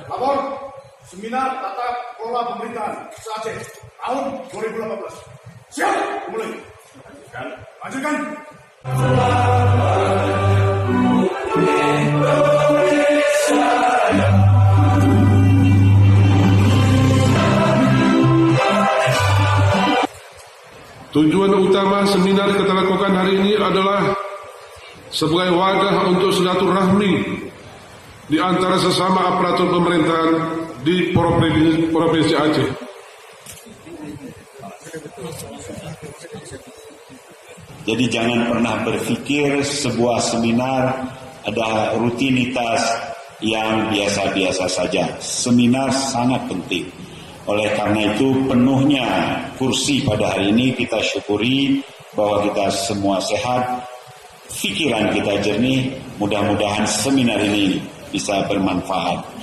Lapor Seminar Tata Kelola Pemerintahan se-Aceh tahun 2018. Siap, mulai. Lanjutkan. Tujuan utama seminar kita lakukan hari ini adalah sebagai wadah untuk silaturahmi di antara sesama aparatur pemerintahan di Provinsi Aceh. Jadi jangan pernah berpikir sebuah seminar ada rutinitas yang biasa-biasa saja. Seminar sangat penting. Oleh karena itu penuhnya kursi pada hari ini kita syukuri bahwa kita semua sehat, pikiran kita jernih, mudah-mudahan seminar ini bisa bermanfaat.